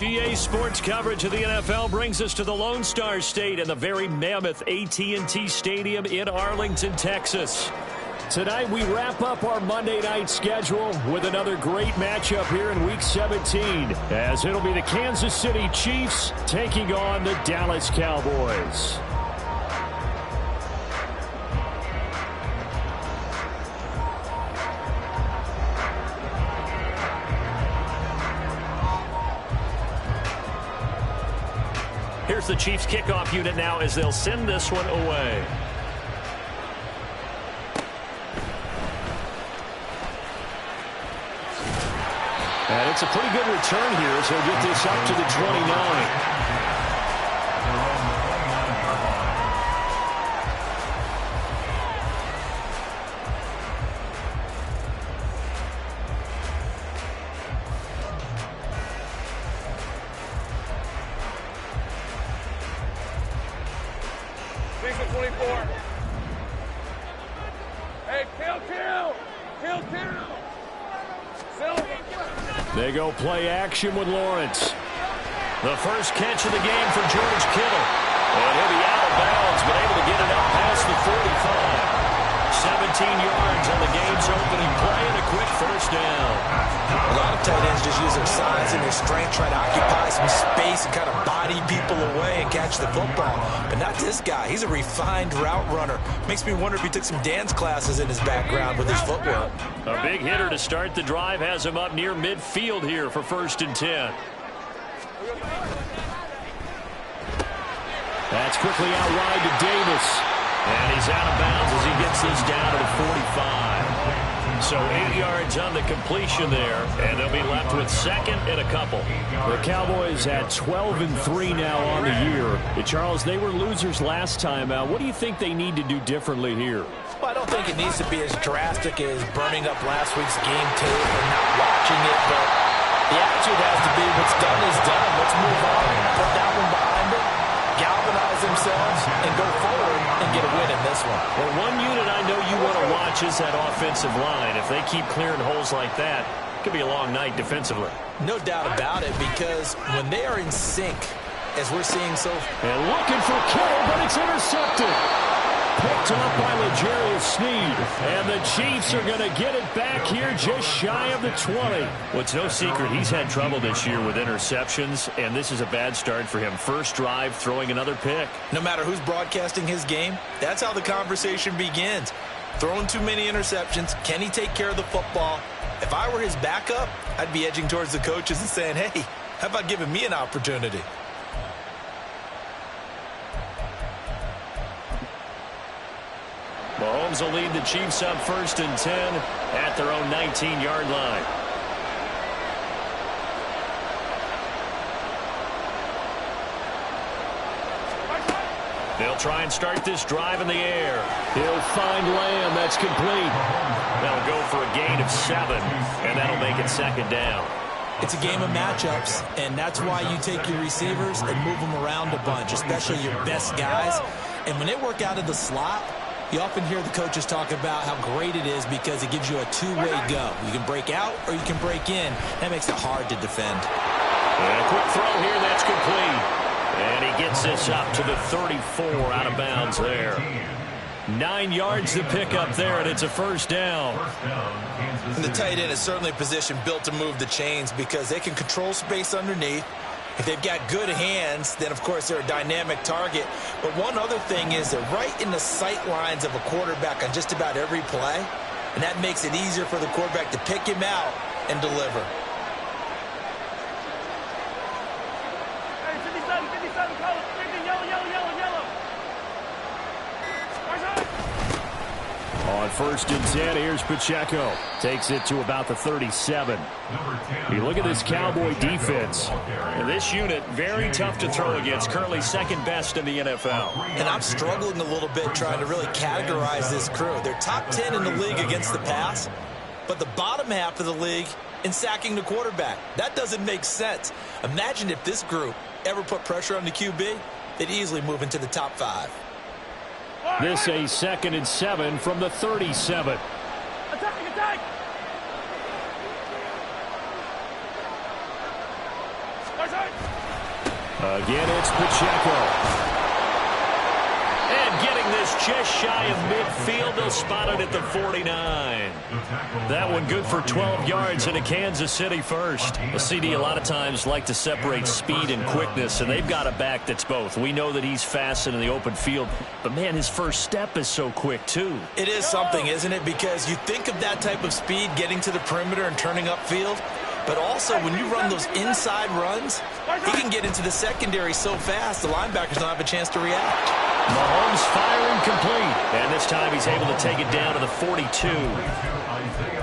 EA Sports coverage of the NFL brings us to the Lone Star State and the very mammoth AT&T Stadium in Arlington, Texas. Tonight we wrap up our Monday night schedule with another great matchup here in Week 17, as it'll be the Kansas City Chiefs taking on the Dallas Cowboys. Here's the Chiefs kickoff unit now as they'll send this one away. And it's a pretty good return here as he'll get this up to the 29. They go play action with Lawrence. The first catch of the game for George Kittle. And he'll be out of bounds, but able to get it up past the 45. 17 yards on the game's opening play and a quick first down. A lot of tight ends just use their size and their strength, try to occupy some space and kind of body people away and catch the football. But not this guy. He's a refined route runner. Makes me wonder if he took some dance classes in his background with his footwork. A big hitter to start the drive has him up near midfield here for 1st and 10. That's quickly out wide to Davis. And he's out of bounds as he gets this down to the 45. So 8 yards on the completion there, and they'll be left with 2nd and a couple. The Cowboys at 12-3 now on the year. Charles, they were losers last time out. What do you think they need to do differently here? Well, I don't think it needs to be as drastic as burning up last week's game tape and not watching it, but the attitude has to be what's done is done. Let's move on, put that one behind it, galvanize themselves, and go forward and get a win in this one. Well, one unit I know you want to watch is that offensive line. If they keep clearing holes like that, it could be a long night defensively. No doubt about it, because when they are in sync, as we're seeing so... And looking for Kittle, but it's intercepted. Picked up by L'Jarius Sneed. And the Chiefs are going to get it back here just shy of the 20. Well, it's no secret he's had trouble this year with interceptions, and this is a bad start for him. First drive, throwing another pick. No matter who's broadcasting his game, that's how the conversation begins. Throwing too many interceptions. Can he take care of the football? If I were his backup, I'd be edging towards the coaches and saying, hey, how about giving me an opportunity? Mahomes will lead the Chiefs up 1st and 10 at their own 19-yard line. They'll try and start this drive in the air. He'll find Lamb. That's complete. That'll go for a gain of 7, and that'll make it 2nd down. It's a game of matchups, and that's why you take your receivers and move them around a bunch, especially your best guys. And when they work out of the slot, you often hear the coaches talk about how great it is because it gives you a two-way go. You can break out or you can break in. That makes it hard to defend. And a quick throw here, that's complete. And he gets this up to the 34, out of bounds there. 9 yards to pick up there, and it's a 1st down. And the tight end is certainly a position built to move the chains because they can control space underneath. If they've got good hands, then, of course, they're a dynamic target. But one other thing is they're right in the sight lines of a quarterback on just about every play, and that makes it easier for the quarterback to pick him out and deliver. Hey, 57, color, 50, yellow. On 1st and 10, here's Pacheco. Takes it to about the 37. You look at this Cowboy defense. And this unit, very tough to throw against. Currently 2nd best in the NFL. And I'm struggling a little bit trying to really categorize this crew. They're top 10 in the league against the pass, but the bottom half of the league in sacking the quarterback. That doesn't make sense. Imagine if this group ever put pressure on the QB, they'd easily move into the top 5. This a 2nd and 7 from the 37. Attack! Again, it's Pacheco. And getting this just shy of midfield, they'll spot it at the 49. That one good for 12 yards into Kansas City first. A CD a lot of times like to separate speed and quickness, and they've got a back that's both. We know that he's fast in the open field, but, man, his first step is so quick, too. It is something, isn't it? Because you think of that type of speed getting to the perimeter and turning upfield, but also when you run those inside runs, he can get into the secondary so fast the linebackers don't have a chance to react. Mahomes firing complete, and this time he's able to take it down to the 42.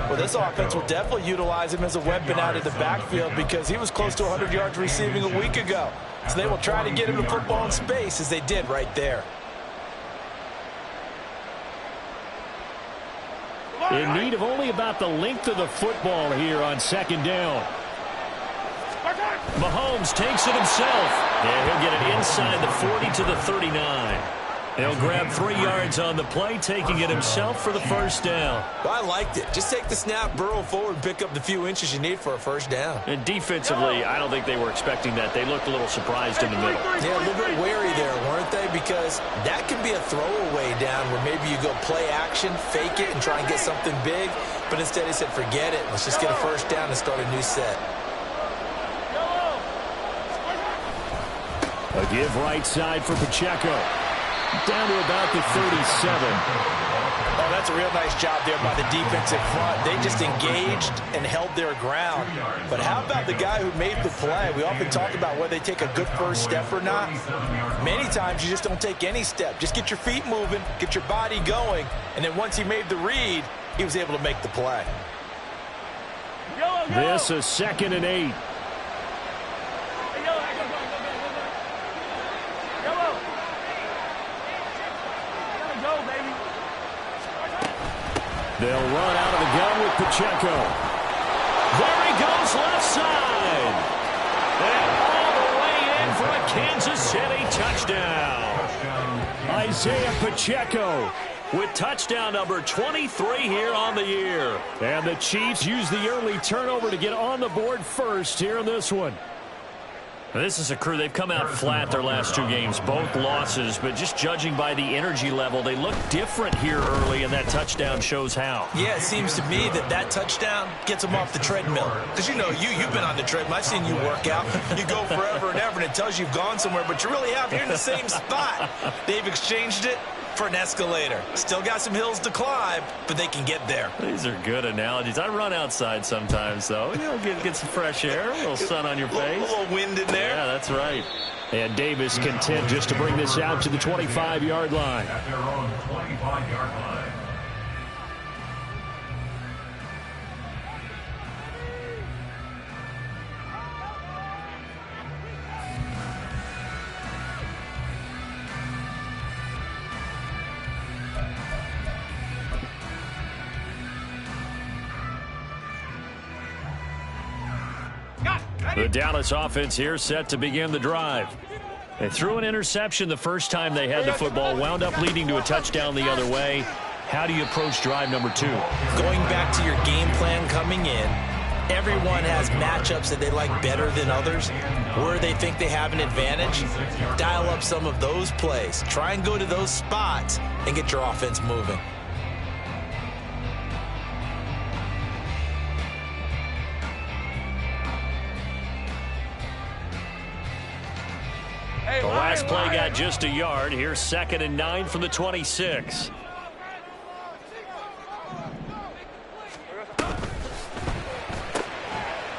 Well, this offense will definitely utilize him as a weapon out of the backfield because he was close to 100 yards receiving a week ago. So they will try to get him the football in space as they did right there. In need of only about the length of the football here on second down. Mahomes takes it himself, and he'll get it inside the 40 to the 39. He'll grab 3 yards on the play, taking it himself for the first down. Well, I liked it. Just take the snap, burrow forward, and pick up the few inches you need for a first down. And defensively, I don't think they were expecting that. They looked a little surprised in the middle. Yeah, a little bit wary there, weren't they? Because that can be a throwaway down where maybe you go play action, fake it, and try and get something big. But instead he said, forget it. Let's just get a first down and start a new set. A give right side for Pacheco. Down to about the 37. Oh, that's a real nice job there by the defensive front. They just engaged and held their ground. But how about the guy who made the play? We often talk about whether they take a good first step or not. Many times you just don't take any step. Just get your feet moving, get your body going, and then once he made the read, he was able to make the play. This is 2nd and 8. They'll run out of the gun with Pacheco. There he goes, left side. And all the way in for a Kansas City touchdown. Isaiah Pacheco with touchdown number 23 here on the year. And the Chiefs use the early turnover to get on the board first here in this one. This is a crew, they've come out flat their last 2 games, both losses, but just judging by the energy level, they look different here early, and that touchdown shows how. Yeah, it seems to me that touchdown gets them off the treadmill. Because, you know, you've been on the treadmill. I've seen you work out. You go forever and ever, and it tells you you've gone somewhere, but you really have. You're in the same spot. They've exchanged it for an escalator. Still got some hills to climb, but they can get there. These are good analogies. I run outside sometimes, though. You know, get some fresh air, a little sun on your face. A little wind in there. Yeah, that's right. And Davis content just to bring this out to the 25-yard line. At their own 25-yard line. The Dallas offense here set to begin the drive. They threw an interception the first time they had the football, wound up leading to a touchdown the other way. How do you approach drive number 2? Going back to your game plan coming in, everyone has matchups that they like better than others. Where they think they have an advantage, dial up some of those plays. Try and go to those spots and get your offense moving. The last play got just a yard. Here's 2nd and 9 from the 26.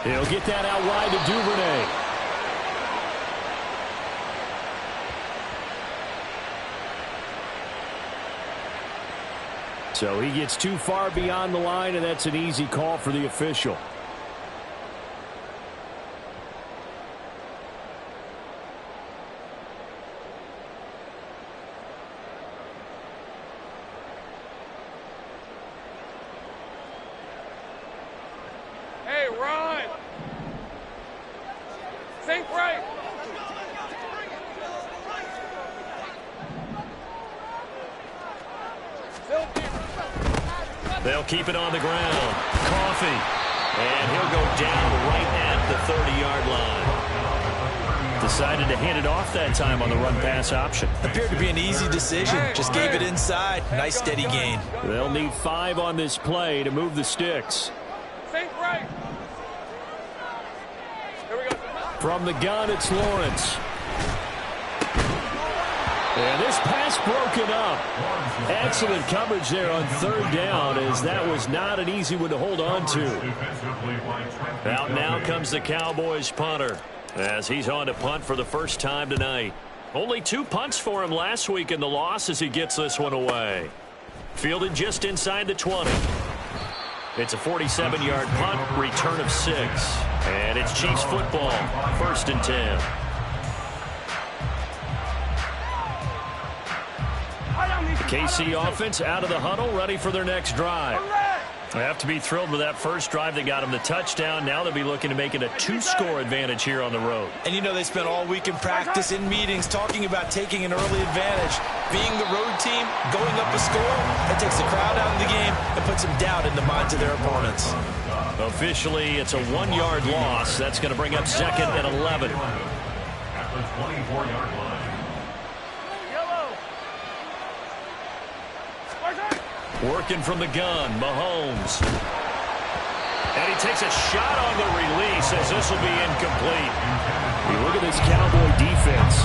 He'll get that out wide to Duvernay. So he gets too far beyond the line, and that's an easy call for the official. They'll keep it on the ground. Coffee. And he'll go down right at the 30-yard line. Decided to hand it off that time on the run-pass option. Appeared to be an easy decision. Just gave it inside. Nice steady gain. They'll need 5 on this play to move the sticks. From the gun, it's Lawrence. And this pass broken up. Excellent coverage there on 3rd down, as that was not an easy one to hold on to. Out now comes the Cowboys punter, as he's on to punt for the first time tonight. Only 2 punts for him last week in the loss as he gets this one away. Fielded just inside the 20. It's a 47-yard punt, return of 6. And it's Chiefs football, 1st and 10. KC offense out of the huddle, ready for their next drive. They have to be thrilled with that first drive that got them the touchdown. Now they'll be looking to make it a 2-score advantage here on the road. And you know, they spent all week in practice, in meetings, talking about taking an early advantage. Being the road team, going up a score, that takes the crowd out of the game and puts some doubt in the minds of their opponents. Officially, it's a 1-yard loss. That's going to bring up 2nd and 11. At the 24-yard line. Working from the gun, Mahomes. And he takes a shot on the release, as this will be incomplete. You look at this Cowboy defense.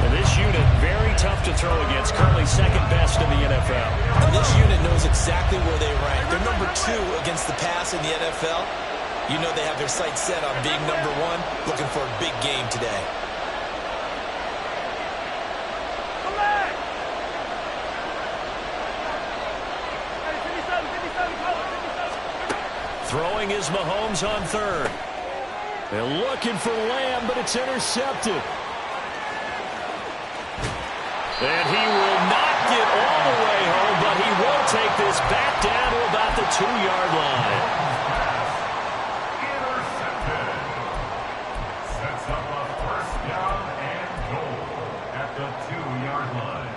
And this unit, very tough to throw against, currently 2nd best in the NFL. And this unit knows exactly where they rank. They're number 2 against the pass in the NFL. You know they have their sights set on being number 1, looking for a big game today. Throwing is Mahomes on 3rd. They're looking for Lamb, but it's intercepted. And he will not get all the way home, but he will take this back down to about the 2-yard line. Intercepted. Sets up a 1st down and goal at the 2-yard line.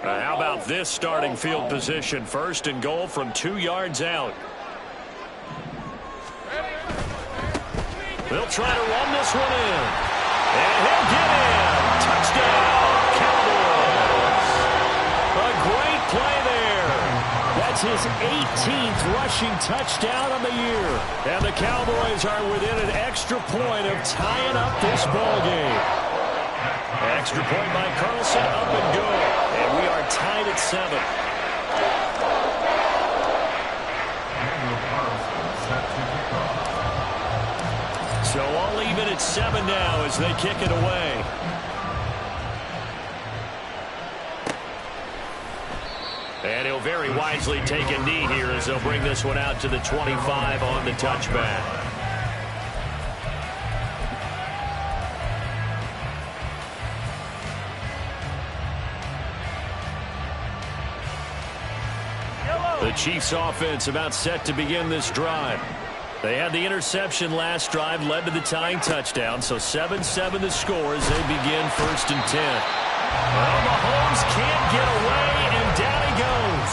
How about this starting field position? 1st and goal from 2 yards out. They'll try to run this one in. And he'll get in. Touchdown, Cowboys. A great play there. That's his 18th rushing touchdown on the year. And the Cowboys are within an extra point of tying up this ball game. Extra point by Carlson, up and good. And we are tied at 7. So all even at 7 now as they kick it away. And he'll very wisely take a knee here as they'll bring this one out to the 25 on the touchback. The Chiefs offense about set to begin this drive. They had the interception last drive, led to the tying touchdown, so 7-7 the score as they begin 1st and 10. Well, Mahomes can't get away, and down he goes.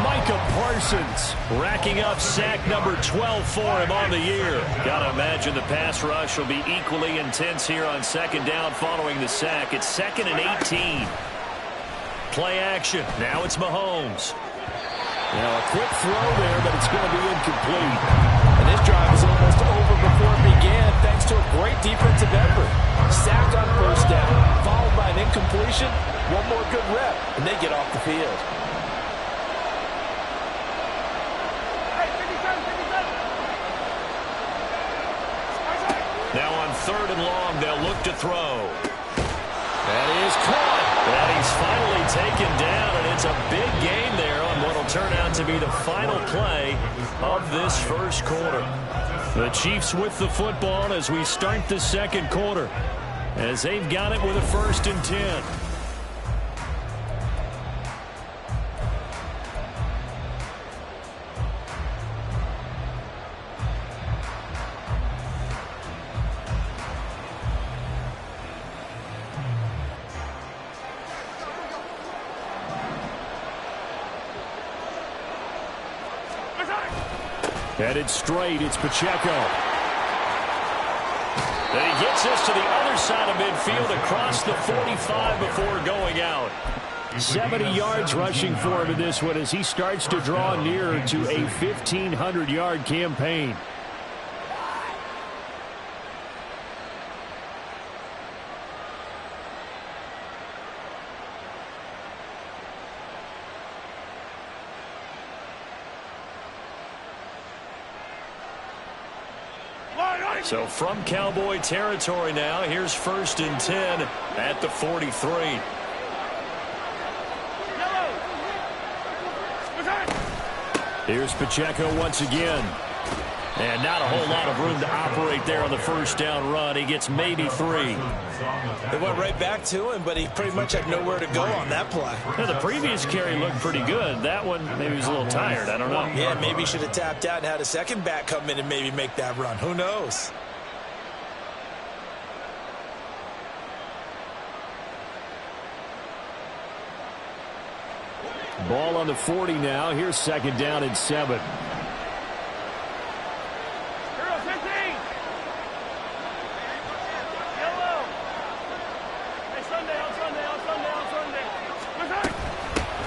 Micah Parsons racking up sack number 12 for him on the year. Got to imagine the pass rush will be equally intense here on 2nd down following the sack. It's 2nd and 18. Play action. Now it's Mahomes. Now a quick throw there, but it's going to be incomplete. And this drive was almost over before it began, thanks to a great defensive effort. Sacked on 1st down, followed by an incompletion. One more good rep, and they get off the field. Now on 3rd and long, they'll look to throw. That is caught. And he's finally taken down, and it's a big gain there on what will turn out to be the final play of this 1st quarter. The Chiefs with the football as we start the 2nd quarter, as they've got it with a 1st and 10. Headed straight, it's Pacheco. And he gets this to the other side of midfield across the 45 before going out. 70 yards rushing for him in this one as he starts to draw nearer to a 1,500-yard campaign. So from Cowboy territory now, here's 1st and 10 at the 43. Here's Pacheco once again. And not a whole lot of room to operate there on the first down run. He gets maybe 3. They went right back to him, but he pretty much had nowhere to go on that play. Now, the previous carry looked pretty good. That one, maybe he was a little tired. I don't know. Yeah, maybe he should have tapped out and had a second back come in and maybe make that run. Who knows? Ball on the 40 now. Here's 2nd down and 7.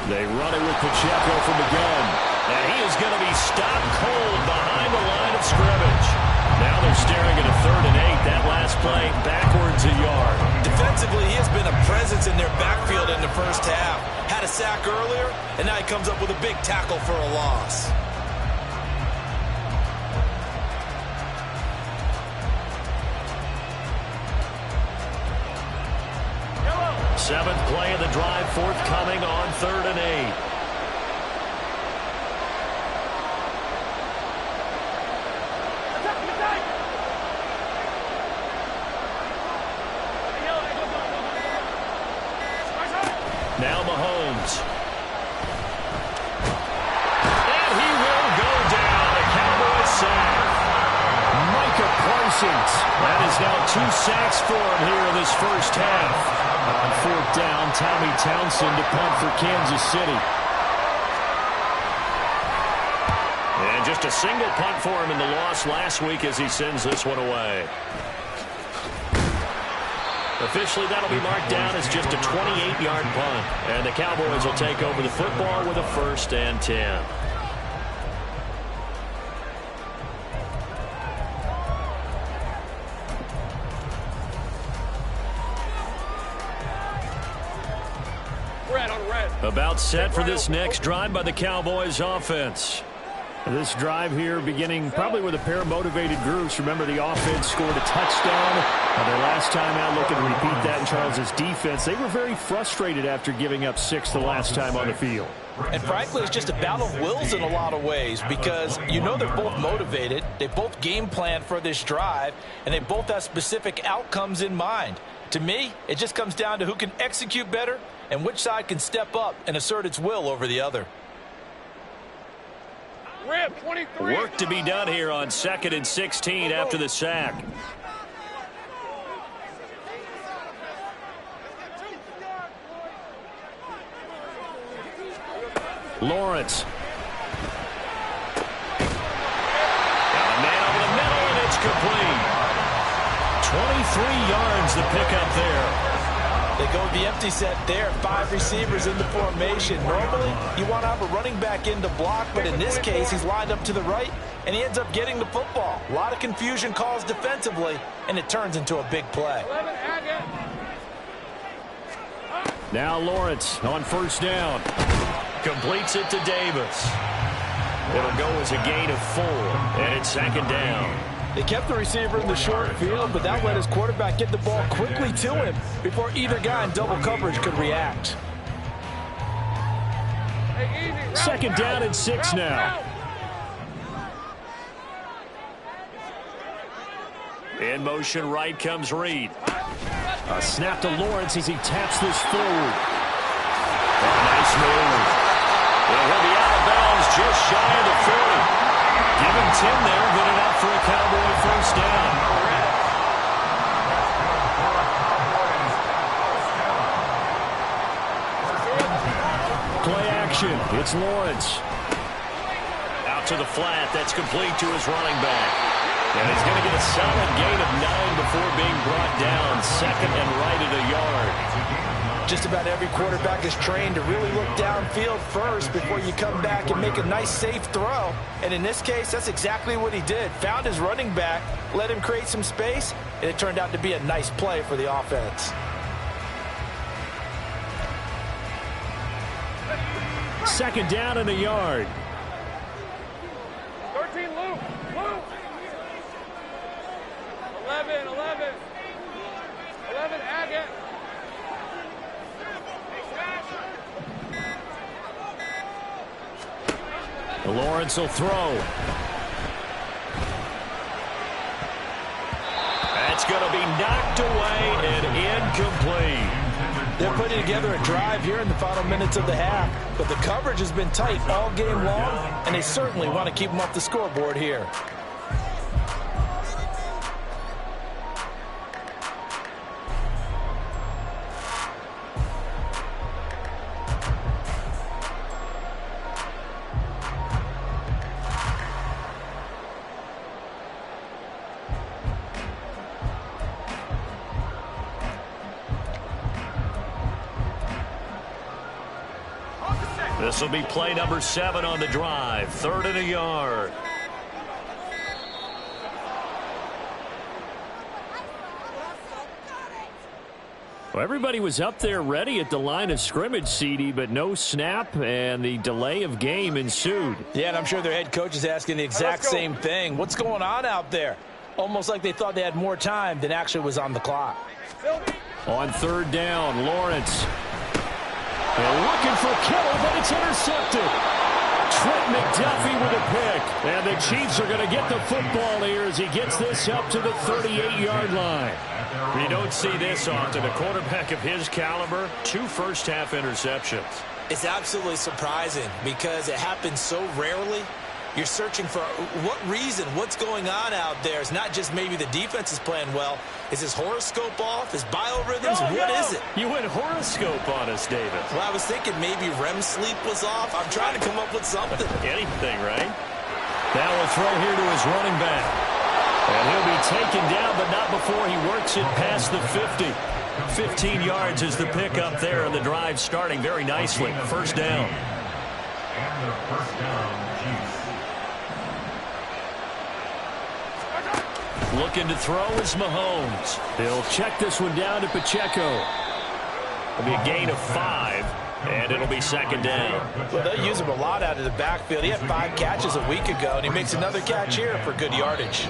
They run it with Pacheco from the gun. And he is going to be stopped cold behind the line of scrimmage. Now they're staring at a 3rd and 8. That last play backwards a yard. Defensively, he has been a presence in their backfield in the first half. Had a sack earlier, and now he comes up with a big tackle for a loss. Seventh play of the drive forthcoming on 3rd and 8. Now Mahomes. And he will go down. A Cowboys sack. Micah Parsons. That is now 2 sacks for him here in this first half. On 4th down, Tommy Townsend to punt for Kansas City. And just a single punt for him in the loss last week as he sends this one away. Officially, that'll be marked down as just a 28-yard punt. And the Cowboys will take over the football with a 1st and 10. About set for this next drive by the Cowboys offense. This drive here beginning probably with a pair of motivated groups. Remember, the offense scored a touchdown. Their last time out, looking to repeat that in Charles' defense. They were very frustrated after giving up 6 the last time on the field. And frankly, it's just a battle of wills in a lot of ways because you know they're both motivated. They both game plan for this drive, and they both have specific outcomes in mind. To me, it just comes down to who can execute better and which side can step up and assert its will over the other. Work to be done here on 2nd and 16 after the sack. Lawrence. Got a man over the middle, and it's complete. 23 yards the pickup there. They go with the empty set there. 5 receivers in the formation. Normally, you want to have a running back in to block, but in this case, he's lined up to the right, and he ends up getting the football. A lot of confusion calls defensively, and it turns into a big play. Now Lawrence on 1st down. Completes it to Davis. It'll go as a gain of 4, and it's 2nd down. They kept the receiver in the short field, but that let his quarterback get the ball quickly to him before either guy in double coverage could react. 2nd down and 6 now. In motion right comes Reed. A snap to Lawrence as he taps this forward. Nice move. He'll be out of bounds just shy of the 40. Give him 10 there, good enough for a Cowboy 1st down. Play action. It's Lawrence. Out out to the flat. That's complete to his running back. And he's going to get a solid gain of 9 before being brought down. Second and right at a yard. Just about every quarterback is trained to really look downfield first before you come back and make a nice, safe throw. And in this case, that's exactly what he did. Found his running back, let him create some space, and it turned out to be a nice play for the offense. Second down and a yard. 13, Luke. 11, Agate. Lawrence will throw. That's going to be knocked away and incomplete. They're putting together a drive here in the final minutes of the half, but the coverage has been tight all game long, and they certainly want to keep them off the scoreboard here. This will be play number 7 on the drive. Third and a yard. Well, everybody was up there ready at the line of scrimmage, CD, but no snap, and the delay of game ensued. Yeah, and I'm sure their head coach is asking the exact same thing. What's going on out there? Almost like they thought they had more time than actually was on the clock. On third down, Lawrence. They're looking for Kittle, but it's intercepted. Trent McDuffie with a pick. And the Chiefs are going to get the football here as he gets this up to the 38-yard line. You don't see this often. A quarterback of his caliber, 2 first-half interceptions. It's absolutely surprising because it happens so rarely. You're searching for what reason, what's going on out there. It's not just maybe the defense is playing well. Is his horoscope off? His biorhythms? What is it? You went horoscope on us, David. Well, I was thinking maybe REM sleep was off. I'm trying to come up with something. Anything, right? Now will throw here to his running back. And he'll be taken down, but not before he works it past the 50. 15 yards is the pickup there, and the drive starting very nicely. First down. And the first down, Chiefs. Looking to throw is Mahomes. He'll check this one down to Pacheco. It'll be a gain of 5, and it'll be second down. Well, they'll use him a lot out of the backfield. He had 5 catches a week ago, and he makes another catch here for good yardage.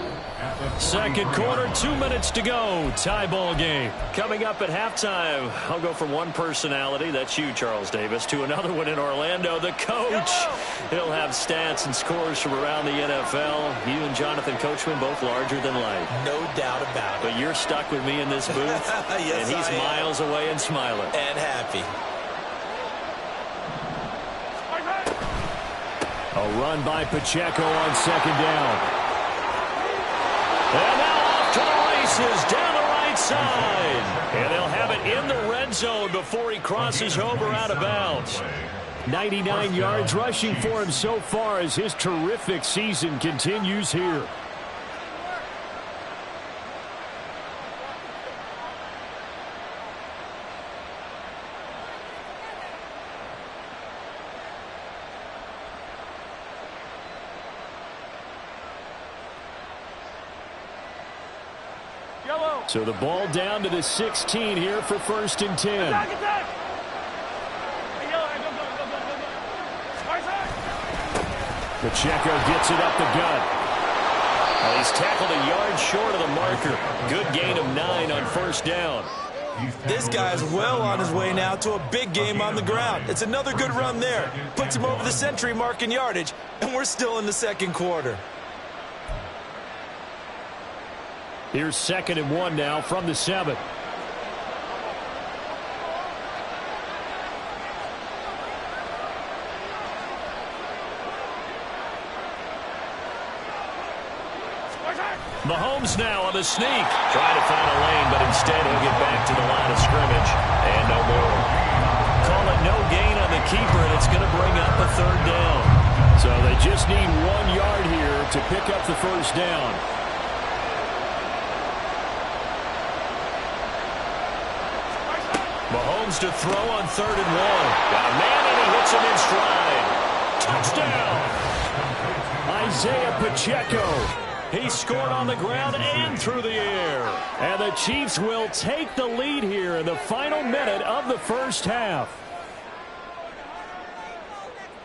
Second quarter, 2 minutes to go. Tie ball game. Coming up at halftime, I'll go from one personality, that's you, Charles Davis, to another one in Orlando, the coach. He'll have stats and scores from around the NFL. You and Jonathan Coachman, both larger than life. No doubt about it. But you're stuck with me in this booth, yes, and he's miles away and smiling. And happy. A run by Pacheco on second down. And now off to the races, down the right side. And they'll have it in the red zone before he crosses over out of bounds. 99 yards rushing for him so far as his terrific season continues here. So the ball down to the 16 here for first and 10. Pacheco gets it up the gut. Well, he's tackled a yard short of the marker. Good gain of 9 on first down. This guy's well on his way now to a big game on the ground. It's another good run there. Puts him over the century mark in yardage, and we're still in the second quarter. Here's second and 1 now from the 7. Mahomes now on the sneak. Trying to find a lane, but instead he'll get back to the line of scrimmage. And no more. Call it no gain on the keeper, and it's going to bring up a third down. So they just need 1 to pick up the first down. Mahomes to throw on 3rd and 1. Got a man, and he hits him in stride. Touchdown! Isaiah Pacheco. He scored on the ground and through the air. And the Chiefs will take the lead here in the final minute of the first half.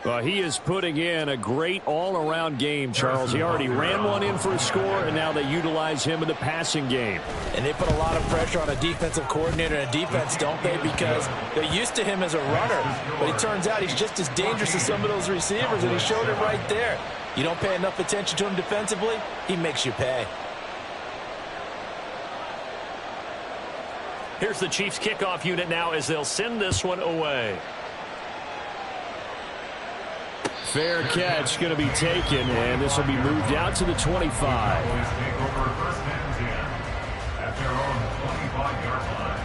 Well, he is putting in a great all-around game, Charles. He already ran one in for a score, and now they utilize him in the passing game. And they put a lot of pressure on a defensive coordinator and a defense, don't they? Because they're used to him as a runner. But it turns out he's just as dangerous as some of those receivers, and he showed it right there. You don't pay enough attention to him defensively, he makes you pay. Here's the Chiefs kickoff unit now as they'll send this one away. Fair catch going to be taken, and this will be moved out to the 25. Take over 1st and 10 at their own 25-yard line.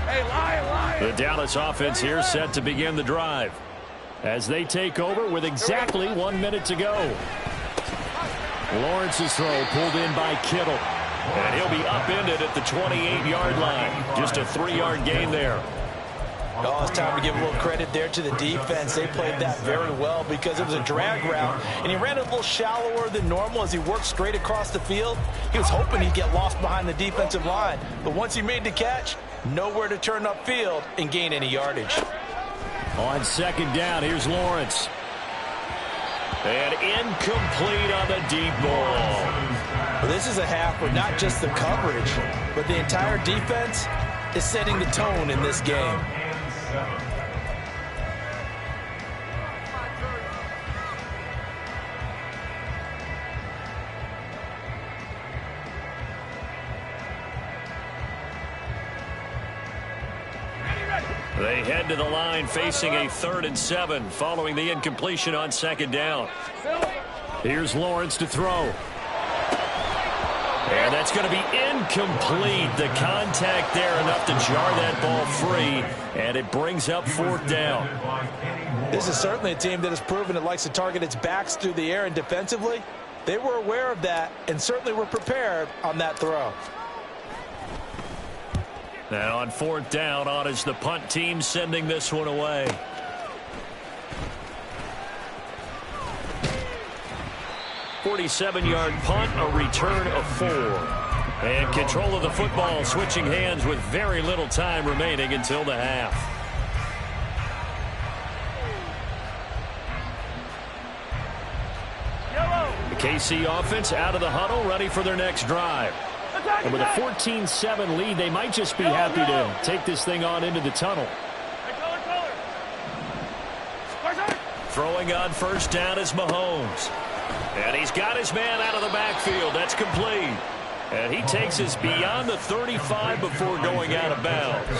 Hey, Lion! The Dallas offense here set to begin the drive as they take over with exactly 1 minute to go. Lawrence's throw pulled in by Kittle. And he'll be upended at the 28-yard line. Just a 3-yard gain there. Oh, it's time to give a little credit there to the defense. They played that very well because it was a drag route, and he ran it a little shallower than normal as he worked straight across the field. He was hoping he'd get lost behind the defensive line, but once he made the catch, nowhere to turn upfield and gain any yardage. On 2nd down, here's Lawrence. And incomplete on the deep ball. Well, this is a half where not just the coverage, but the entire defense is setting the tone in this game. They head to the line facing a 3rd and 7 following the incompletion on 2nd down. Here's Lawrence to throw. And that's going to be incomplete. The contact there enough to jar that ball free, and it brings up 4th down. This is certainly a team that has proven it likes to target its backs through the air, and defensively, they were aware of that and certainly were prepared on that throw. And on 4th down, on is the punt team sending this one away. .47-yard punt, a return of 4. And control of the football switching hands with very little time remaining until the half. The KC offense out of the huddle, ready for their next drive. And with a 14-7 lead, they might just be happy to take this thing on into the tunnel. Throwing on 1st down is Mahomes. And he's got his man out of the backfield. That's complete. And he takes us beyond the 35 before going out of bounds.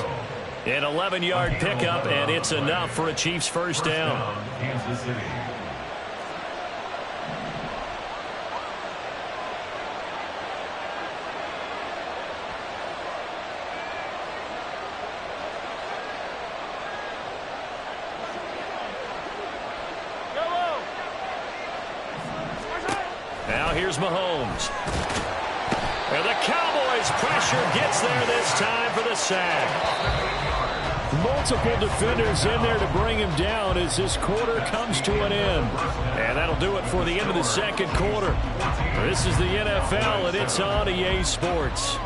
An 11-yard pickup, and it's enough for a Chiefs 1st down. Kansas City. Now here's Mahomes. And the Cowboys' pressure gets there this time for the sack. Multiple defenders in there to bring him down as this quarter comes to an end. And that'll do it for the end of the 2nd quarter. This is the NFL, and it's on EA Sports.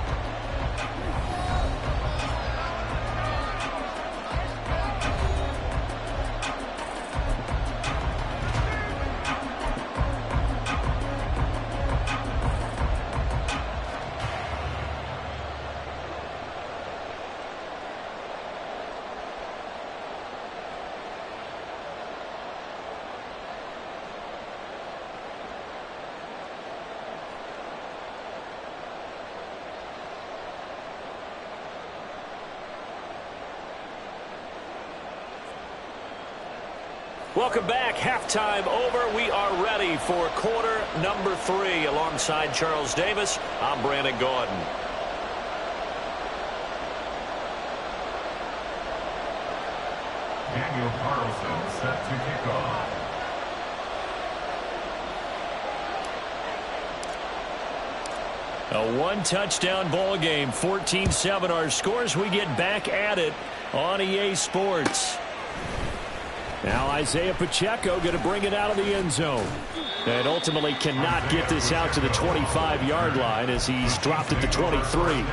Welcome back. Halftime over. We are ready for quarter number 3. Alongside Charles Davis, I'm Brandon Gordon. Daniel Carlson set to kick off. A one-touchdown ball game, 14-7 our scores. We get back at it on EA Sports. Now Isaiah Pacheco going to bring it out of the end zone. And ultimately cannot get this out to the 25-yard line as he's dropped at the 23.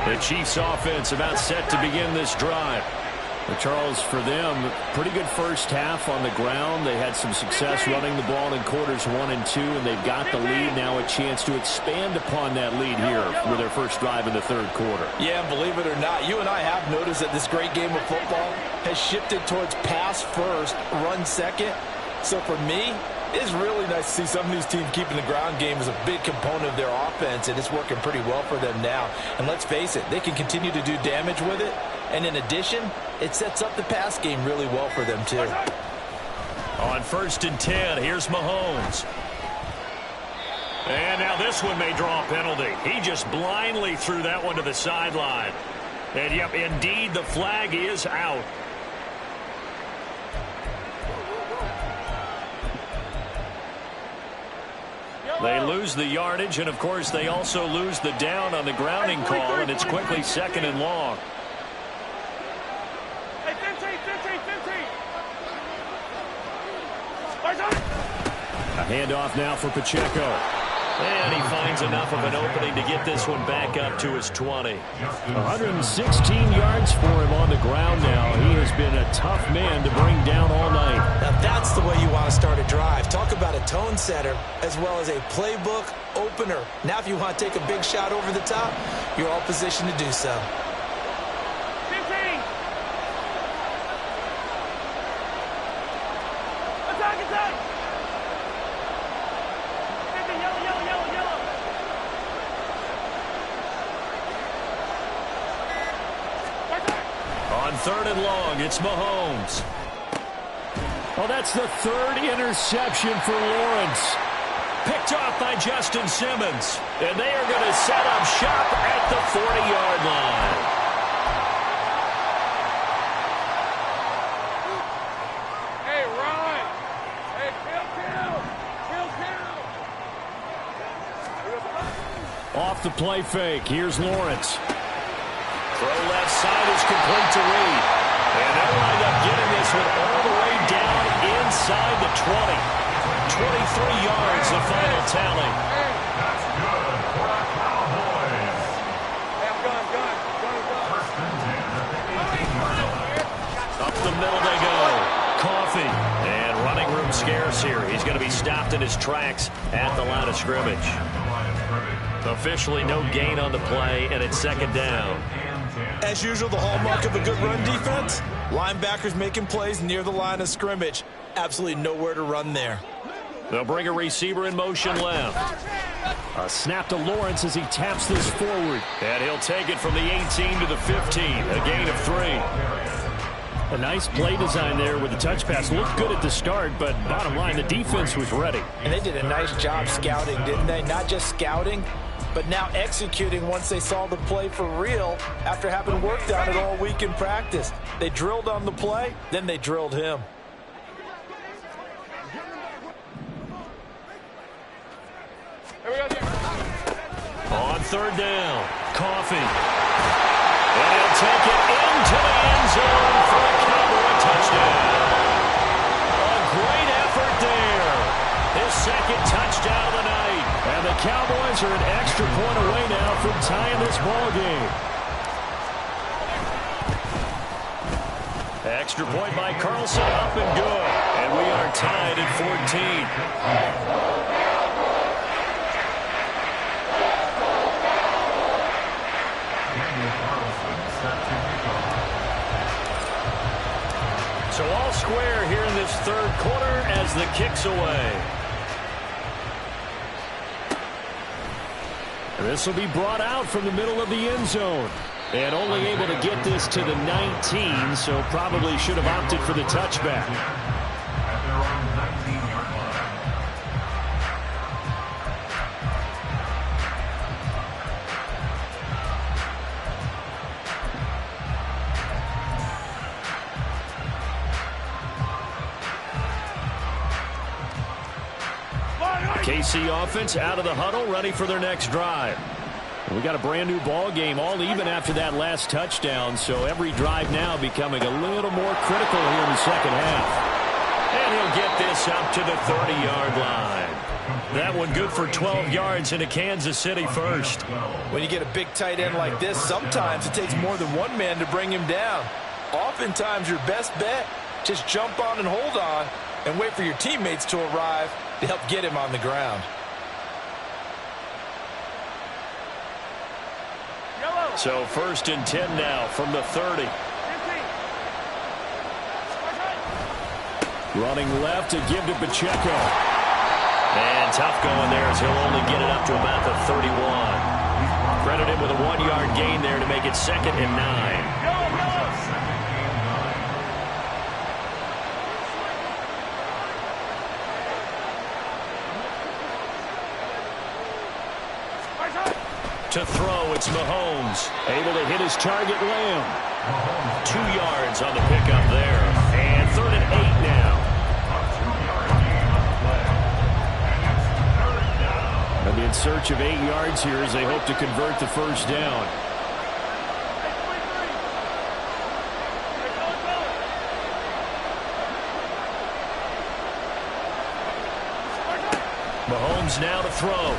The Chiefs offense about set to begin this drive. But Charles, for them, pretty good first half on the ground. They had some success running the ball in quarters 1 and 2, and they've got the lead. Now a chance to expand upon that lead here with their first drive in the third quarter. Yeah, believe it or not, you and I have noticed that this great game of football has shifted towards pass first, run second. So for me, it's really nice to see some of these teams keeping the ground game as a big component of their offense, and it's working pretty well for them now. And let's face it, they can continue to do damage with it. And in addition, it sets up the pass game really well for them, too. On 1st and 10, here's Mahomes. And now this one may draw a penalty. He just blindly threw that one to the sideline. And, yep, indeed, the flag is out. They lose the yardage, and, of course, they also lose the down on the grounding call, and it's quickly 2nd and long. A handoff now for Pacheco. And he finds enough of an opening to get this one back up to his 20. 116 yards for him on the ground now. He has been a tough man to bring down all night. Now that's the way you want to start a drive. Talk about a tone setter as well as a playbook opener. Now if you want to take a big shot over the top, you're all positioned to do so. On 3rd and long, it's Mahomes. Well, that's the 3rd interception for Lawrence. Picked off by Justin Simmons. And they are going to set up shop at the 40-yard line. Hey, Ryan. Hey, kill. Off the play fake, here's Lawrence. Throw left side is complete to Reed. And they'll wind up getting this one all the way down inside the 20. 23 yards, the final tally. That's good for the Cowboys. Hey, I'm gun. First and 10 at the 18-yard line. Up the middle they go. Coffee. And running room scarce here. He's going to be stopped in his tracks at the line of scrimmage. Officially no gain on the play, and it's 2nd down. As usual, the hallmark of a good run defense, linebackers making plays near the line of scrimmage. Absolutely nowhere to run there. They'll bring a receiver in motion left. A snap to Lawrence as he taps this forward. And he'll take it from the 18 to the 15, a gain of 3. A nice play design there with the touch pass. Looked good at the start, but bottom line, the defense was ready. And they did a nice job scouting, didn't they? Not just scouting, but now executing once they saw the play for real after having worked on it all week in practice. They drilled on the play, then they drilled him. On 3rd down, Coffee. And he'll take it into the end zone for a Cowboy touchdown. A great effort there. His 2nd touchdown of the night. And the Cowboys are an extra point away now from tying this ball game. Extra point by Carlson, up and good. And we are tied at 14. So all square here in this 3rd quarter as the kick's away. This will be brought out from the middle of the end zone. And only able to get this to the 19, so probably should have opted for the touchback. At their own 19-yard line. KC offense out of the huddle, ready for their next drive. We got a brand new ball game, all even after that last touchdown, so every drive now becoming a little more critical here in the second half. And he'll get this up to the 30-yard line. That one good for 12 yards into Kansas City first. When you get a big tight end like this, sometimes it takes more than one man to bring him down. Oftentimes your best bet, just jump on and hold on and wait for your teammates to arrive to help get him on the ground. So 1st and 10 now from the 30. Running left to give to Pacheco. And tough going there as he'll only get it up to about the 31. Credit him with a 1-yard gain there to make it 2nd and 9. To throw, it's Mahomes. Able to hit his target, Lamb. 2 yards on the pickup there. And 3rd and 8 now. They'll be in search of 8 yards here as they hope to convert the first down. Mahomes now to throw.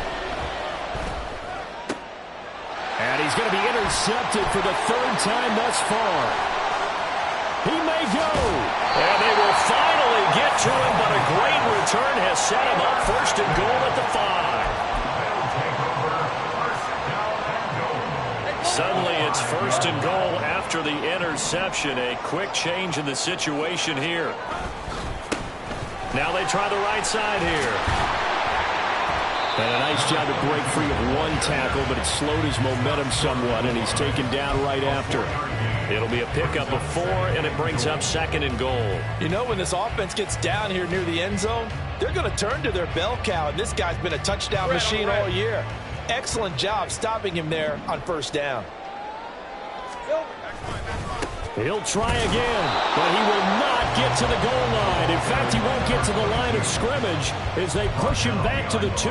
And he's going to be intercepted for the 3rd time thus far. He may go. And they will finally get to him, but a great return has set him up 1st and goal at the 5. Suddenly it's 1st and goal after the interception. A quick change in the situation here. Now they try the right side here. And a nice job to break free of one tackle, but it slowed his momentum somewhat, and he's taken down right after. It'll be a pickup of 4, and it brings up 2nd and goal. You know, when this offense gets down here near the end zone, they're going to turn to their bell cow, and this guy's been a touchdown machine all year. Excellent job stopping him there on 1st down. He'll try again, but he will not get to the goal line. In fact, he won't get to the line of scrimmage as they push him back to the 2.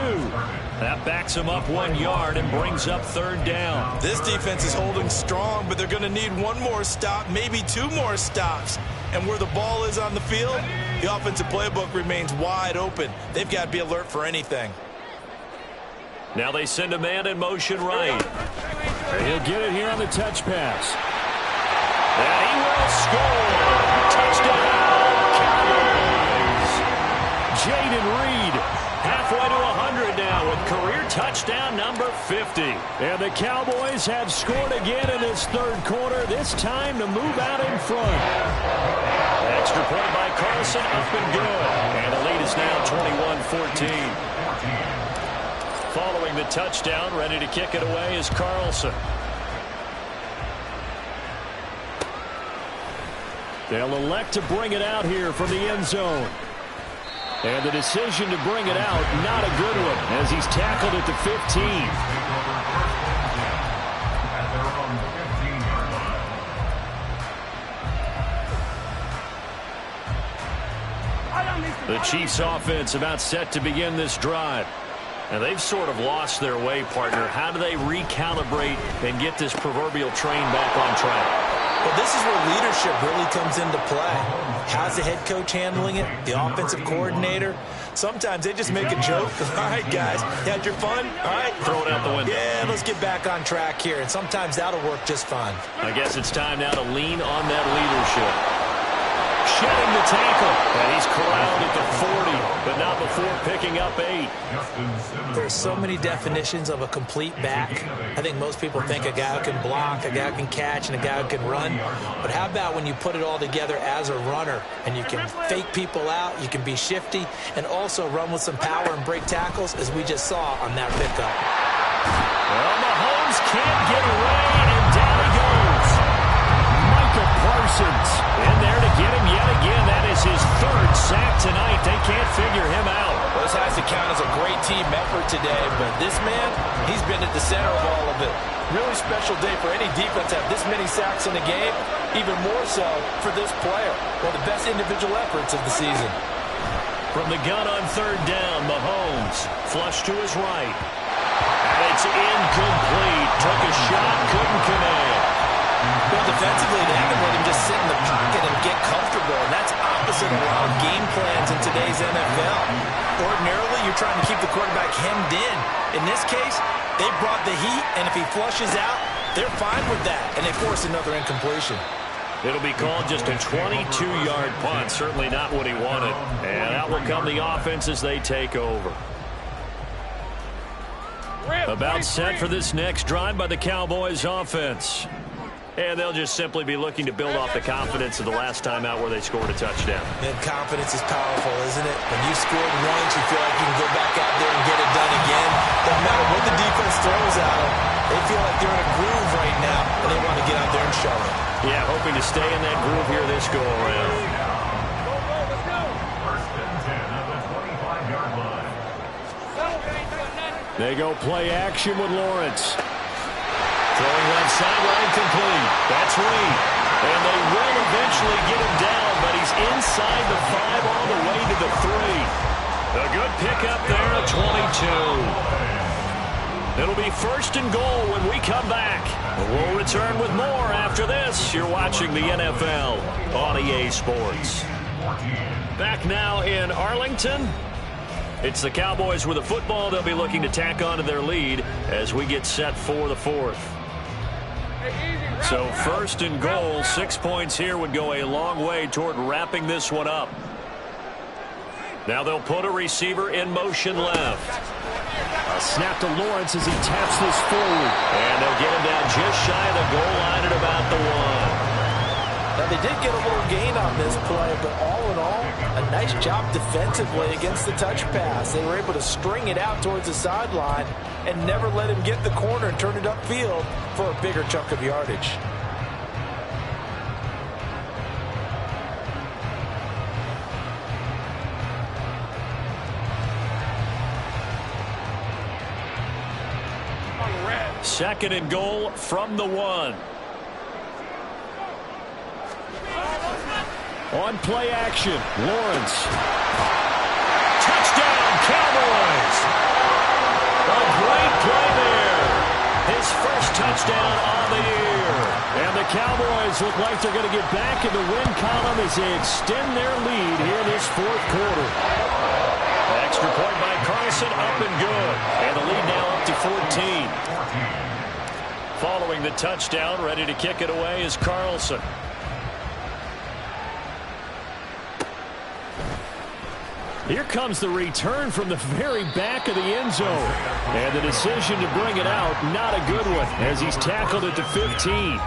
That backs him up 1 yard and brings up 3rd down. This defense is holding strong, but they're going to need one more stop, maybe 2 more stops. And where the ball is on the field, the offensive playbook remains wide open. They've got to be alert for anything. Now they send a man in motion right. He'll get it here on the touch pass. And he will score. Touchdown, Cowboys. Jaden Reed halfway to 100 now with career touchdown number 50. And the Cowboys have scored again in this 3rd quarter, this time to move out in front. Extra point by Carlson, up and good. And the lead is now 21-14. Following the touchdown, ready to kick it away is Carlson. They'll elect to bring it out here from the end zone. And the decision to bring it out, not a good one, as he's tackled at the 15. The Chiefs offense about set to begin this drive. And they've sort of lost their way, partner. How do they recalibrate and get this proverbial train back on track? Well, this is where leadership really comes into play. How's the head coach handling it? The offensive coordinator? Sometimes they just make a joke. All right, guys, you had your fun? All right. Throw it out the window. Yeah, let's get back on track here. And sometimes that'll work just fine. I guess it's time now to lean on that leadership. Shedding the tackle. And he's corralled at the 40, but not before picking up 8. There's so many definitions of a complete back. I think most people think a guy who can block, a guy who can catch, and a guy who can run. But how about when you put it all together as a runner, and you can fake people out, you can be shifty, and also run with some power and break tackles, as we just saw on that pickup. Well, Mahomes can't get away, and down he goes. Micah Parsons in there to get him yet again. That is his 3rd sack tonight. They can't figure him out. Well, this has to count as a great team effort today, but this man, he's been at the center of all of it. Really special day for any defense to have this many sacks in a game, even more so for this player. One of the best individual efforts of the season. From the gun on third down, Mahomes. Flush to his right. And it's incomplete. Took a shot, couldn't connect. Well, defensively, they haven't let him just sit in the pocket and get comfortable, and that's opposite of a lot of game plans in today's NFL. Ordinarily, you're trying to keep the quarterback hemmed in. In this case, they brought the heat, and if he flushes out, they're fine with that, and they force another incompletion. It'll be called just a 22-yard punt. Certainly not what he wanted. And out will come the offense as they take over. About set for this next drive by the Cowboys offense. And they'll just simply be looking to build off the confidence of the last time out where they scored a touchdown. And confidence is powerful, isn't it? When you scored once, you feel like you can go back out there and get it done again. Doesn't matter what the defense throws at them. They feel like they're in a groove right now, and they want to get out there and show it. Yeah, hoping to stay in that groove here this go-around. First and 10 of the 25-yard line. They go play action with Lawrence. Throwing left sideline complete. That's Reed. And they will eventually get him down, but he's inside the 5 all the way to the 3. A good pickup there at 22. It'll be first and goal when we come back. We'll return with more after this. You're watching the NFL on EA Sports. Back now in Arlington. It's the Cowboys with the football. They'll be looking to tack on to their lead as we get set for the 4th. So first and goal, 6 points here would go a long way toward wrapping this one up. Now they'll put a receiver in motion left. A snap to Lawrence as he taps this forward. And they'll get him down just shy of the goal line at about the 1. Now, they did get a little gain on this play, but all in all, a nice job defensively against the touch pass. They were able to string it out towards the sideline and never let him get the corner and turn it upfield for a bigger chunk of yardage. Second and goal from the 1. On play action, Lawrence. Touchdown, Cowboys! A great play there. His first touchdown on the year. And the Cowboys look like they're going to get back in the win column as they extend their lead here this 4th quarter. Extra point by Carson, up and good. And the lead now up to 14. Following the touchdown, ready to kick it away is Carlson. Here comes the return from the very back of the end zone. And the decision to bring it out, not a good one, as he's tackled at the 15.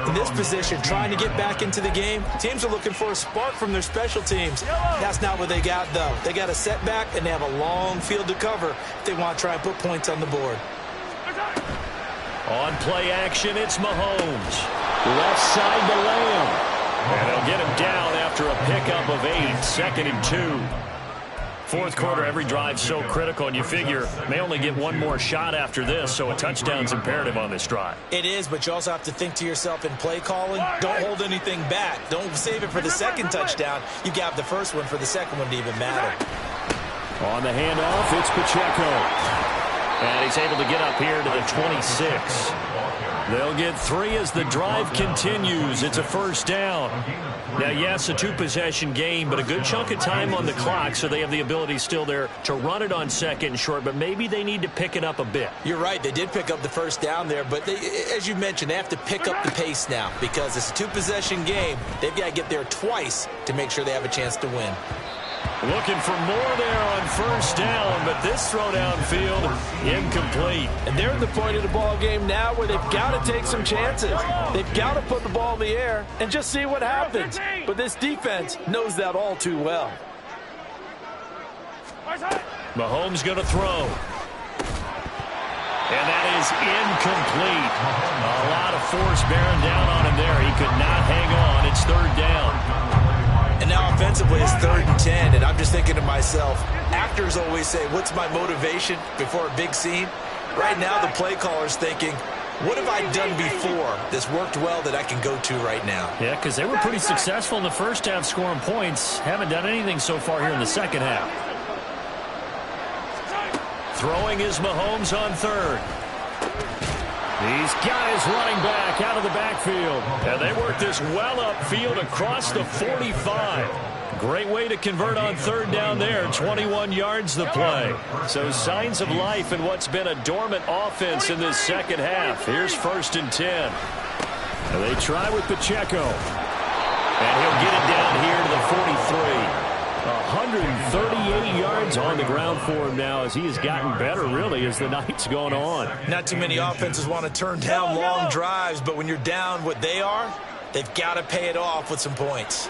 In this position, trying to get back into the game, teams are looking for a spark from their special teams. That's not what they got, though. They got a setback, and they have a long field to cover if they want to try and put points on the board. On play action, it's Mahomes. Left side to Lamb. And they'll get him down after a pickup of 8, 2nd and 2. 4th quarter, every drive so critical, and you figure may only get one more shot after this, so a touchdown's imperative on this drive. It is, but you also have to think to yourself in play calling, don't hold anything back. Don't save it for the second touchdown. You got the first one for the second one to even matter. On the handoff, it's Pacheco. And he's able to get up here to the 26. They'll get 3 as the drive continues. It's a first down. Now, yes, a 2-possession game, but a good chunk of time on the clock, so they have the ability still there to run it on 2nd and short, but maybe they need to pick it up a bit. You're right. They did pick up the first down there, but they, as you mentioned, they have to pick up the pace now because it's a 2-possession game. They've got to get there twice to make sure they have a chance to win. Looking for more there on first down, but this throw downfield, incomplete. And they're at the point of the ball game now where they've got to take some chances. They've got to put the ball in the air and just see what happens. But this defense knows that all too well. Mahomes going to throw. And that is incomplete. A lot of force bearing down on him there. He could not hang on. It's 3rd down. And now offensively it's 3rd and 10, and I'm just thinking to myself, actors always say, what's my motivation before a big scene? Right now the play caller's thinking, What have I done before that's worked well that I can go to right now? Yeah, because they were pretty successful in the first half scoring points. Haven't done anything so far here in the second half. Throwing is Mahomes on third. He's got his running back out of the backfield. And they work this well upfield across the 45. Great way to convert on third down there. 21 yards the play. So signs of life in what's been a dormant offense in this second half. Here's 1st and 10. And they try with Pacheco. And he'll get it down here to the 43. 138 yards on the ground for him now as he has gotten better, really, as the night's gone on. Not too many offenses want to turn down long drives, but when you're down what they are, they've got to pay it off with some points.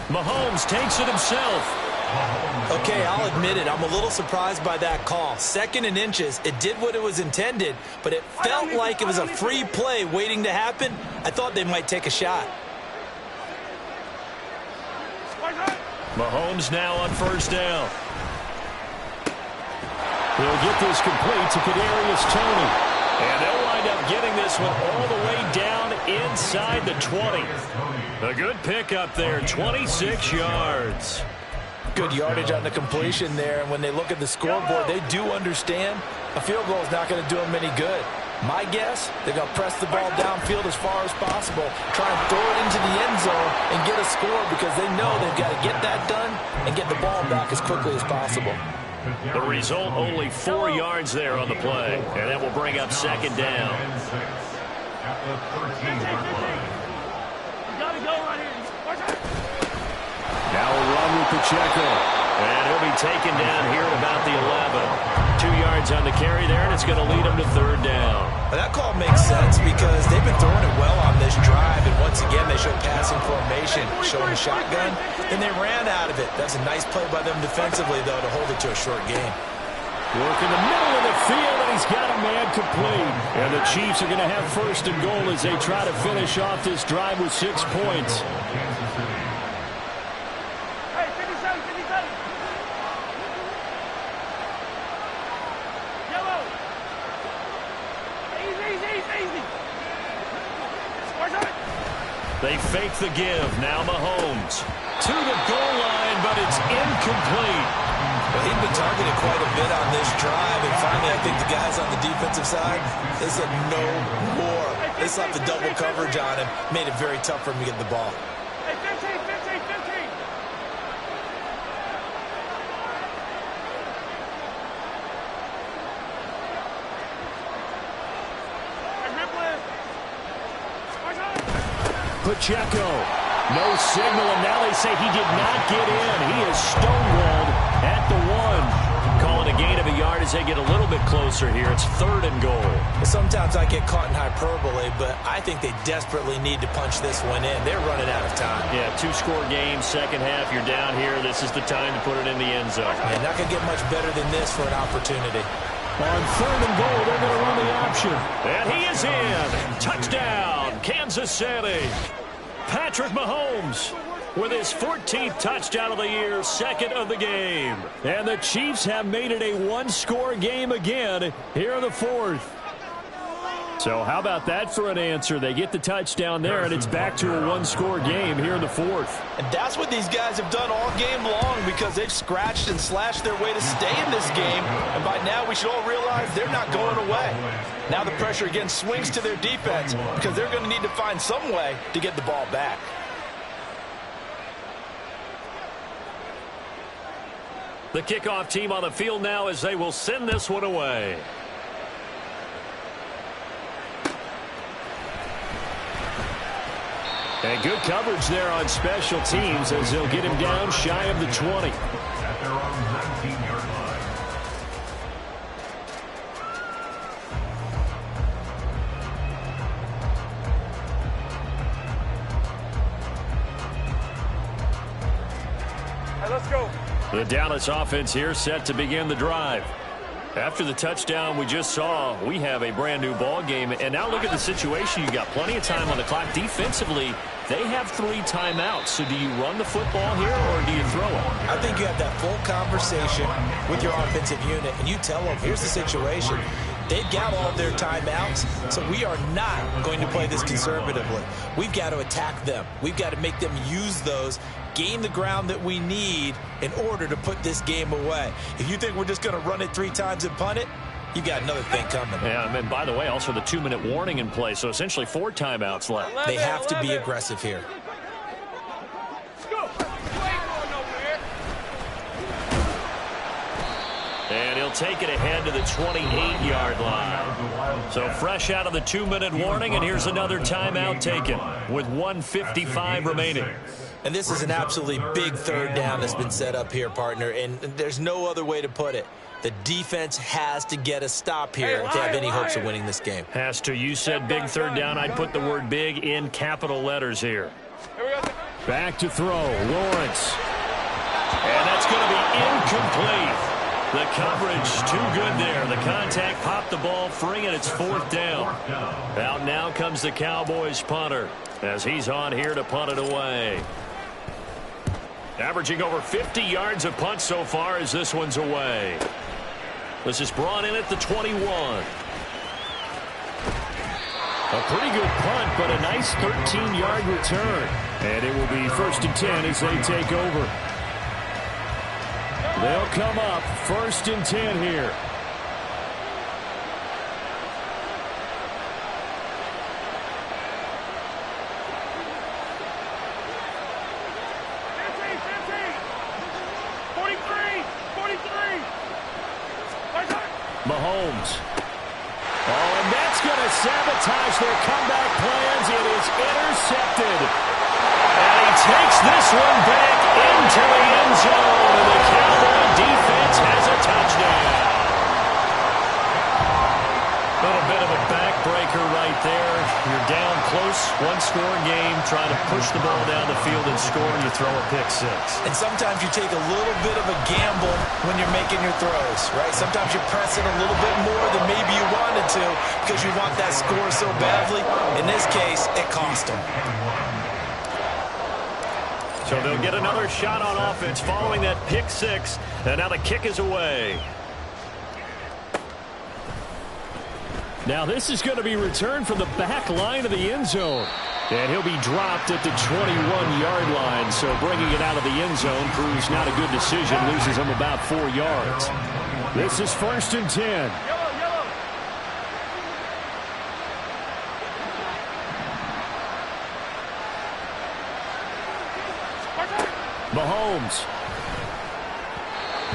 Mahomes takes it himself. Okay, I'll admit it. I'm a little surprised by that call. 2nd and inches. It did what it was intended, but it felt like it was a free play waiting to happen. I thought they might take a shot. Mahomes now on 1st down. He'll get this complete to Kadarius Toney. And they'll wind up getting this one all the way down inside the 20. A good pickup there, 26 yards. Good yardage on the completion there, and when they look at the scoreboard, they do understand a field goal is not going to do them any good. My guess, they're going to press the ball downfield as far as possible, try and throw it into the end zone and get a score because they know they've got to get that done and get the ball back as quickly as possible. The result, only 4 yards there on the play, and that will bring up 2nd down. Now a run with Pacheco, and he'll be taken down here at about the 11. 2 yards on the carry there, and it's going to lead him to 3rd down. Well, that call makes sense because they've been throwing it well on this drive, and once again they showed passing formation, showing a shotgun, and they ran out of it. That's a nice play by them defensively, though, to hold it to a short game. Work in the middle of the field, and he's got a man complete. And the Chiefs are going to have 1st and goal as they try to finish off this drive with 6 points. They fake the give. Now Mahomes to the goal line, but it's incomplete. Well, he'd been targeted quite a bit on this drive, and finally I think the guys on the defensive side, they said no more. They slapped the double coverage on him, made it very tough for him to get the ball. Hey, 15, 15, 15. Pacheco, no signal, and now they say he did not get in. He is stonewalled at the 1. Calling a gain of a yard as they get a little bit closer here. It's 3rd and goal. Sometimes I get caught in hyperbole, but I think they desperately need to punch this one in. They're running out of time. Yeah, 2-score game, second half. You're down here. This is the time to put it in the end zone. Yeah, not going to get much better than this for an opportunity. On 3rd and goal, they're going to run the option. And he is in. Touchdown, Kansas City. Patrick Mahomes with his 14th touchdown of the year, 2nd of the game. And the Chiefs have made it a 1-score game again here in the 4th. So how about that for an answer? They get the touchdown there, and it's back to a 1-score game here in the 4th. And that's what these guys have done all game long because they've scratched and slashed their way to stay in this game. And by now we should all realize they're not going away. Now the pressure again swings to their defense because they're going to need to find some way to get the ball back. The kickoff team on the field now as they will send this one away. And good coverage there on special teams as they'll get him down shy of the 20. At their own 19-yard line. Hey, let's go. The Dallas offense here set to begin the drive. After the touchdown we just saw, we have a brand new ball game. And now look at the situation. You've got plenty of time on the clock. Defensively, they have 3 timeouts. So do you run the football here or do you throw it? I think you have that full conversation with your offensive unit, and you tell them, here's the situation. They've got all of their timeouts, so we are not going to play this conservatively. We've got to attack them. We've got to make them use those, gain the ground that we need in order to put this game away. If you think we're just going to run it 3 times and punt it, you got another thing coming. Yeah, and by the way, also the 2-minute warning in play, so essentially 4 timeouts left. They have to be aggressive here. And he'll take it ahead to the 28-yard line. So fresh out of the 2-minute warning, and here's another timeout taken with 1:55 remaining. And this is an absolutely big 3rd down that's been set up here, partner, and there's no other way to put it. The defense has to get a stop here if they have any hopes of winning this game. Has to. You said big 3rd down. I'd put the word big in capital letters here. Back to throw. Lawrence. And that's going to be incomplete. The coverage too good there. The contact popped the ball free, and it's 4th down. Out now comes the Cowboys punter as he's on here to punt it away. Averaging over 50 yards of punt so far as this one's away. This is brought in at the 21. A pretty good punt, but a nice 13-yard return. And it will be 1st and 10 as they take over. They'll come up 1st and 10 here. Mahomes. Oh, and that's going to sabotage their comeback plans. It is intercepted. And he takes this one back into the end zone. And the Cowboy defense has a touchdown. A little bit of a backbreaker right there. You're down close, 1-score game, trying to push the ball down the field and score, and you throw a pick 6. And sometimes you take a little bit of a gamble when you're making your throws, right? Sometimes you press it a little bit more than maybe you wanted to because you want that score so badly. In this case, it cost them. So they'll get another shot on offense following that pick 6, and now the kick is away. Now this is going to be returned from the back line of the end zone. And he'll be dropped at the 21-yard line. So bringing it out of the end zone proves not a good decision. Loses him about 4 yards. This is 1st and 10. Mahomes.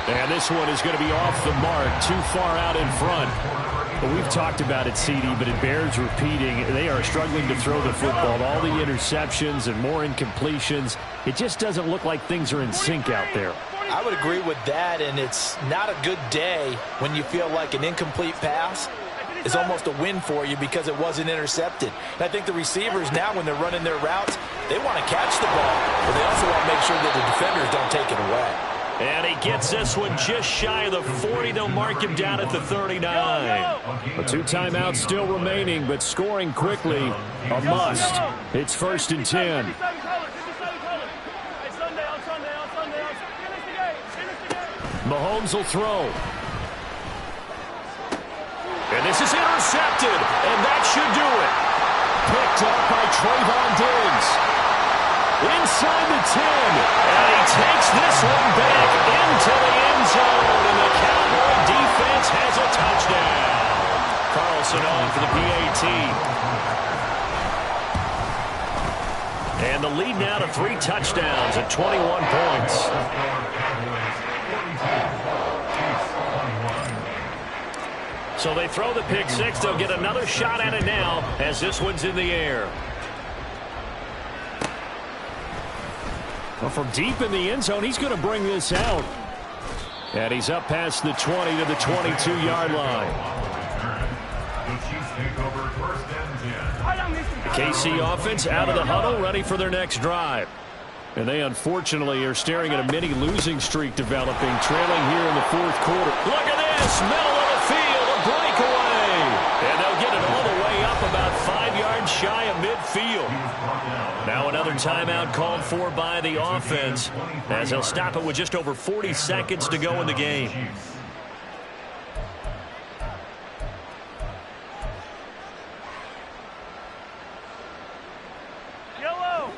And this one is going to be off the mark. Too far out in front. Well, we've talked about it, CD, but it bears repeating. They are struggling to throw the football. All the interceptions and more incompletions. It just doesn't look like things are in sync out there. I would agree with that, and it's not a good day when you feel like an incomplete pass is almost a win for you because it wasn't intercepted. And I think the receivers now, when they're running their routes, they want to catch the ball, but they also want to make sure that the defenders don't take it away. And he gets this one just shy of the 40. They'll mark him down at the 39. A 2 timeouts still remaining, but scoring quickly, a must. It's 1st and 10. Mahomes will throw. And this is intercepted, and that should do it. Picked up by Trayvon Diggs. Inside the 10, and he takes this one back into the end zone, and the Cowboy defense has a touchdown. Carlson on for the PAT. And the lead now to 3 touchdowns at 21 points. So they throw the pick 6. They'll get another shot at it now as this one's in the air. Well, from deep in the end zone, he's going to bring this out. And he's up past the 20 to the 22-yard line. The KC offense out of the huddle, ready for their next drive. And they, unfortunately, are staring at a mini losing streak developing, trailing here in the 4th quarter. Look at this, middle of the field, a breakaway. And they'll get it all the way up about 5 yards shy of midfield. Now another timeout called for by the offense as they'll stop it with just over 40 seconds to go in the game.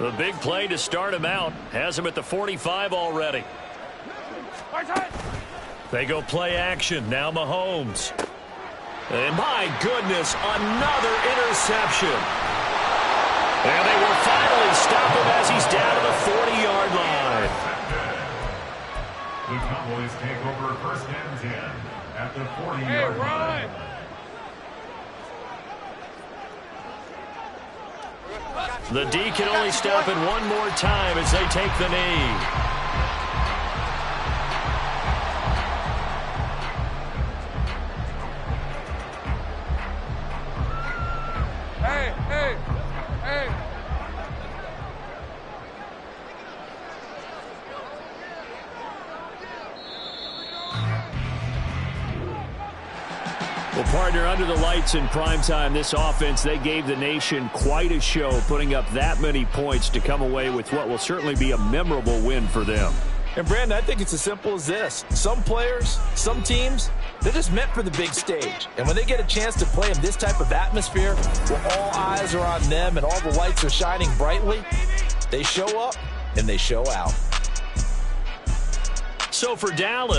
The big play to start him out has him at the 45 already. They go play action. Now Mahomes. And my goodness, another interception. And they will finally stop him as he's down to the 40-yard line. The Cowboys take over first and 10 at the 40-yard line. The D can only stop it one more time as they take the knee. Well, partner, under the lights in primetime, this offense, they gave the nation quite a show, putting up that many points to come away with what will certainly be a memorable win for them. And, Brandon, I think it's as simple as this. Some players, some teams, they're just meant for the big stage. And when they get a chance to play in this type of atmosphere, where all eyes are on them and all the lights are shining brightly, they show up and they show out. So for Dallas,